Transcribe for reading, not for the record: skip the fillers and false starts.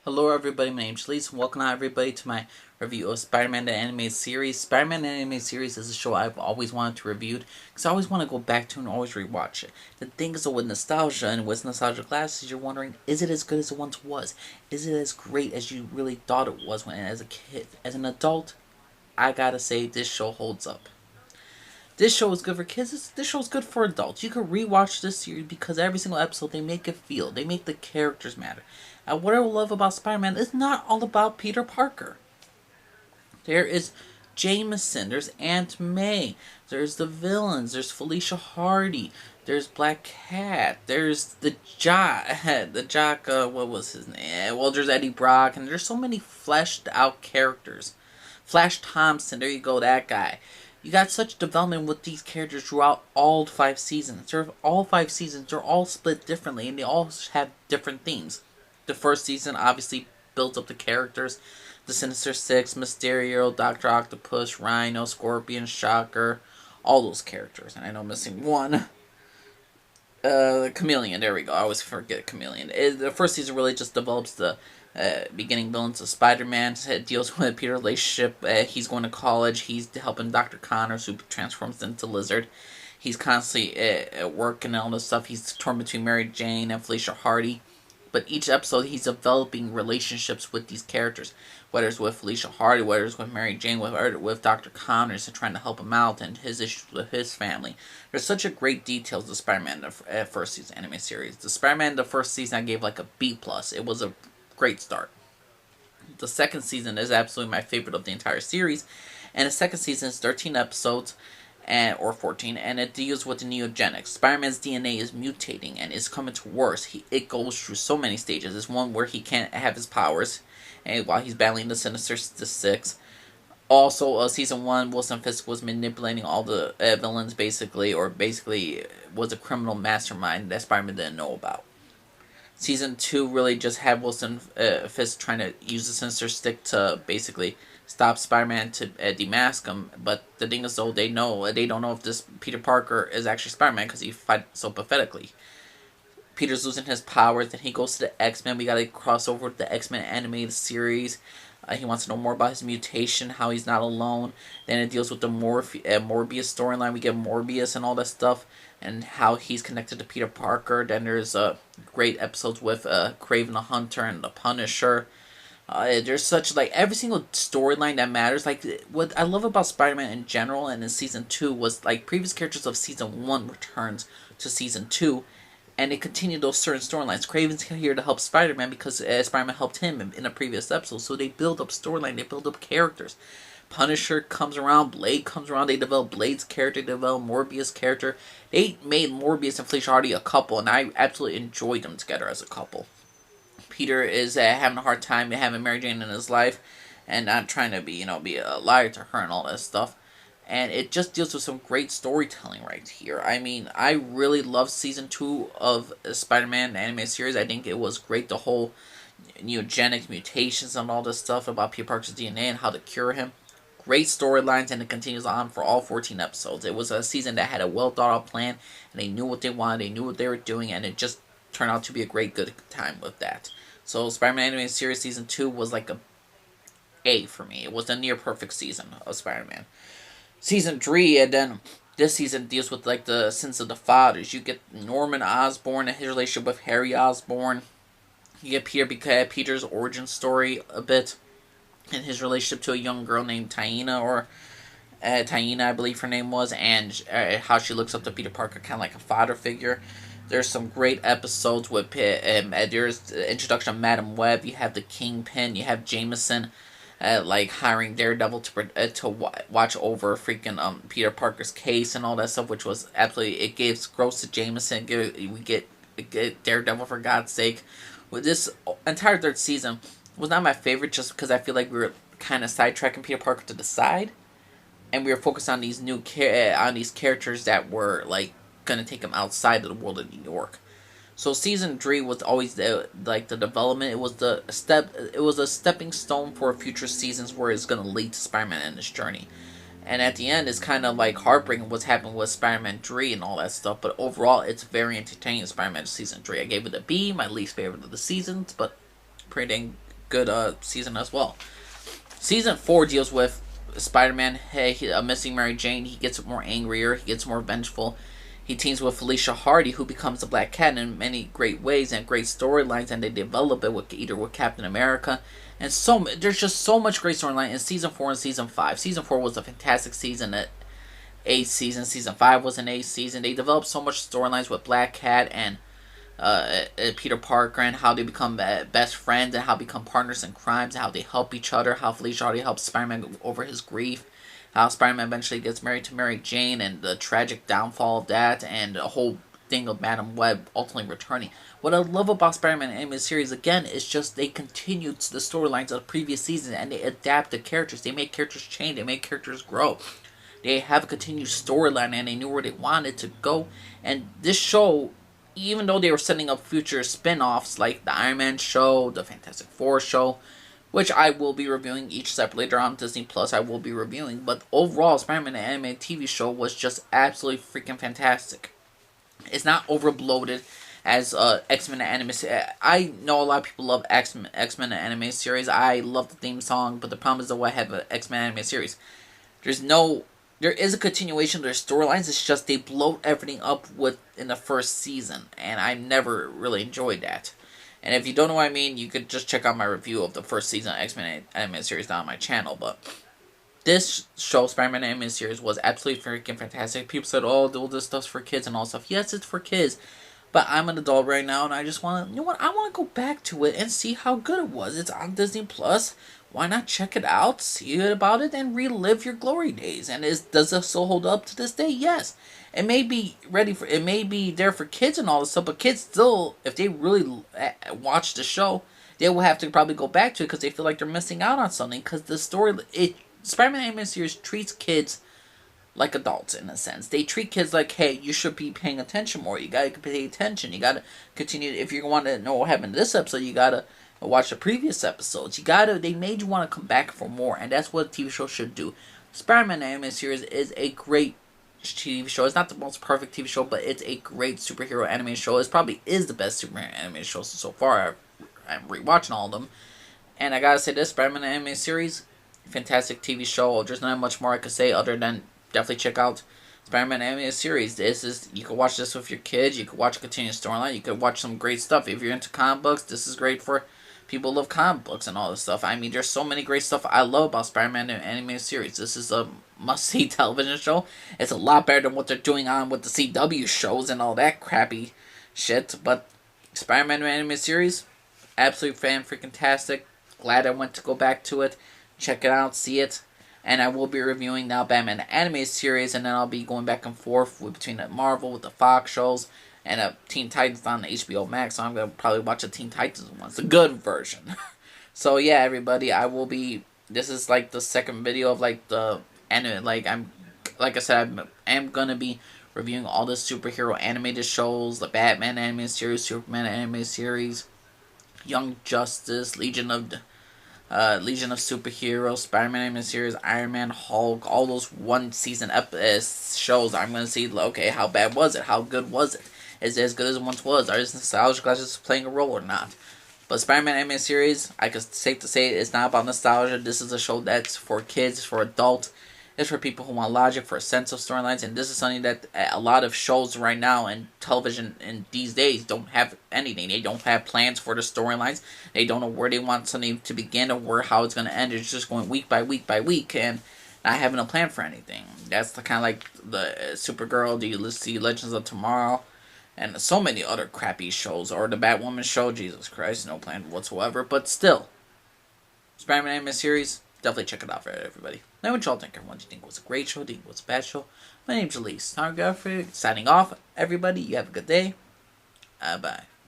Hello everybody, my name's Lise, and welcome everybody to my review of Spider-Man the Animated Series. Spider-Man the Animated Series is a show I've always wanted to review, because I always want to go back to and always rewatch it. The thing is, with nostalgia and with nostalgia glasses, you're wondering, is it as good as it once was? Is it as great as you really thought it was when as a kid? As an adult, I gotta say, this show holds up. This show is good for kids. This show is good for adults. You can rewatch this series because every single episode they make it feel. They make the characters matter. And what I love about Spider-Man is not all about Peter Parker. There is Jameson. There's Aunt May. There's the villains. There's Felicia Hardy. There's Black Cat. There's the Jock. The Jock. What was his name? Well, there's Eddie Brock, and there's so many fleshed out characters. Flash Thompson. There you go. That guy. You got such development with these characters throughout all 5 seasons. All 5 seasons, they're all split differently, and they all have different themes. The first season obviously builds up the characters. The Sinister Six, Mysterio, Doctor Octopus, Rhino, Scorpion, Shocker, all those characters. And I know I'm missing one. Chameleon, there we go. I always forget Chameleon. The first season really just develops the beginning villains of Spider-Man. It deals with Peter's relationship. He's going to college. He's helping Dr. Connors, who transforms into Lizard. He's constantly at work and all this stuff. He's torn between Mary Jane and Felicia Hardy. But each episode, he's developing relationships with these characters. Whether it's with Felicia Hardy, whether it's with Mary Jane, with Dr. Connors, and trying to help him out, and his issues with his family. There's such a great details to Spider-Man the first season anime series. The Spider-Man the first season I gave like a B+. It was a great start. The second season is absolutely my favorite of the entire series, and the second season is 13 episodes, or 14, and it deals with the neogenics. Spider-Man's DNA is mutating and is coming to worse. It goes through so many stages. There's one where he can't have his powers, and while he's battling the Sinister Six. Also, season 1, Wilson Fisk was manipulating all the villains, basically was a criminal mastermind that Spider-Man didn't know about. Season 2 really just had Wilson Fisk trying to use the Sinister Stick to basically stop Spider-Man to demask him. But the thing is, though, they don't know if this Peter Parker is actually Spider-Man because he fights so pathetically. Peter's losing his powers, then he goes to the X-Men. We got to cross over with the X-Men animated series. He wants to know more about his mutation, how he's not alone. Then it deals with the Morbius storyline. We get Morbius and all that stuff, and how he's connected to Peter Parker. Then there's great episodes with Kraven the Hunter and the Punisher. There's such, like, every single storyline that matters. Like, what I love about Spider-Man in general and in Season 2 was, like, previous characters of Season 1 returns to Season 2, and they continue those certain storylines. Kraven's here to help Spider-Man because Spider-Man helped him in a previous episode, so they build up storyline, they build up characters. Punisher comes around, Blade comes around, they develop Blade's character, they develop Morbius' character. They made Morbius and Felicia Hardy a couple, and I absolutely enjoyed them together as a couple. Peter is having a hard time having Mary Jane in his life, and not trying to be a liar to her and all that stuff. And it just deals with some great storytelling right here. I mean, I really love Season 2 of Spider-Man, the anime series. I think it was great, the whole neogenic mutations and all this stuff about Peter Parker's DNA and how to cure him. Great storylines, and it continues on for all 14 episodes. It was a season that had a well-thought-out plan, and they knew what they wanted, they knew what they were doing, and it just turned out to be a good time with that. So Spider-Man Animated Series Season 2 was like a A for me. It was a near-perfect season of Spider-Man. Season 3, and then this season deals with, like, the sins of the fathers. You get Norman Osborn and his relationship with Harry Osborn. You get Peter's origin story a bit, and his relationship to a young girl named Taina, I believe her name was, and how she looks up to Peter Parker, kind of like a father figure. There's some great episodes with there's the introduction of Madam Web. You have the Kingpin. You have Jameson, like hiring Daredevil to watch over freaking Peter Parker's case and all that stuff, which was absolutely, it gives growth to Jameson. We get Daredevil, for God's sake. With this entire third season was not my favorite, just because I feel like we were kind of sidetracking Peter Parker to the side, and we were focused on these on these characters that were like going to take him outside of the world of New York. So Season 3 was always the development. It was a stepping stone for future seasons where it's going to lead to Spider-Man in this journey. And at the end, it's kind of like heartbreaking what's happened with Spider-Man 3 and all that stuff. But overall, it's very entertaining, Spider-Man Season 3. I gave it a B, my least favorite of the seasons, but pretty dang good season as well. Season 4 deals with Spider-Man, a missing Mary Jane. He gets more angrier, he gets more vengeful. He teams with Felicia Hardy, who becomes the Black Cat in many great ways and great storylines, and they develop it with either with Captain America, and there's just so much great storyline in season 4 and season 5. Season 4 was a fantastic season. Season 5 was an A season. They developed so much storylines with Black Cat and Peter Parker, and how they become best friends, and how they become partners in crimes, and how they help each other, how Felicia Hardy helps Spider-Man over his grief, how Spider-Man eventually gets married to Mary Jane, and the tragic downfall of that, and the whole thing of Madam Web ultimately returning. What I love about Spider-Man animated series, again, is just they continue to the storylines of the previous season, and they adapt the characters. They make characters change. They make characters grow. They have a continued storyline, and they knew where they wanted to go. And this show, even though they were setting up future spin-offs like the Iron Man show, the Fantastic Four show, which I will be reviewing each separately. Later on Disney Plus, I will be reviewing. But overall, Spider-Man the animated TV show was just absolutely freaking fantastic. It's not over-bloated as X-Men animated. I know a lot of people love X-Men animated series. I love the theme song, but the problem is that I have an X-Men animated series. There is a continuation of their storylines. It's just they bloat everything up in the first season, and I never really enjoyed that. And if you don't know what I mean, you could just check out my review of the first season of X-Men animated series down on my channel. But this show, Spider-Man animated series, was absolutely freaking fantastic. People said, "Oh, all this stuff's for kids and all stuff." Yes, it's for kids, but I'm an adult right now, and I just want to, you know what? I want to go back to it and see how good it was. It's on Disney Plus. Why not check it out, see about it, and relive your glory days? And does it still hold up to this day? Yes. It may be it may be there for kids and all this stuff, but kids still, if they really watch the show, they will have to probably go back to it because they feel like they're missing out on something. Because Spider-Man animated series treats kids like adults in a sense. They treat kids like, hey, you should be paying attention more. You gotta pay attention. You gotta continue. If you want to know what happened in this episode, you gotta watch the previous episodes. They made you want to come back for more, and that's what a TV show should do. Spider-Man animated series is a great TV show. It's not the most perfect TV show, but it's a great superhero animated show. It probably is the best superhero animated show so far. I'm rewatching all of them, and I gotta say this, Spider-Man animated series, fantastic TV show. There's not much more I could say other than definitely check out Spider-Man animated series. You can watch this with your kids. You can watch a continuous storyline. You can watch some great stuff. If you're into comic books, this is great for people who love comic books and all this stuff. I mean, there's so many great stuff I love about Spider-Man animated series. This is a must-see television show. It's a lot better than what they're doing on with the CW shows and all that crappy shit. But Spider-Man animated series, absolutely fan-freaking-tastic. Glad I went to go back to it, check it out, see it. And I will be reviewing now Batman animated series, and then I'll be going back and forth between the Marvel with the Fox shows and Teen Titans on HBO Max. So I'm gonna probably watch the Teen Titans one, the good version. So yeah, everybody, this is like the second video of like the anime. Like I said, I'm gonna be reviewing all the superhero animated shows, the Batman animated series, Superman animated series, Young Justice, Legion of Superheroes, Spider-Man animated series, Iron Man, Hulk, all those one season shows. I'm gonna see, okay, how bad was it? How good was it? Is it as good as it once was? Are nostalgia glasses playing a role or not? But Spider-Man animated series, I can safe to say it's not about nostalgia. This is a show that's for kids, for adults. It's for people who want logic, for a sense of storylines, and this is something that a lot of shows right now and television in these days don't have anything. They don't have plans for the storylines. They don't know where they want something to begin or how it's going to end. It's just going week by week by week and not having a plan for anything. That's the kind of like the Supergirl, the Legends of Tomorrow, and so many other crappy shows, or the Batwoman show. Jesus Christ, no plan whatsoever. But still, Spider-Man animated series, definitely check it out for everybody. Now, what y'all think? Everyone, do you think it was a great show? Do you think it was a bad show? My name's Elise. Tom Godfrey, signing off. Everybody, you have a good day. Bye.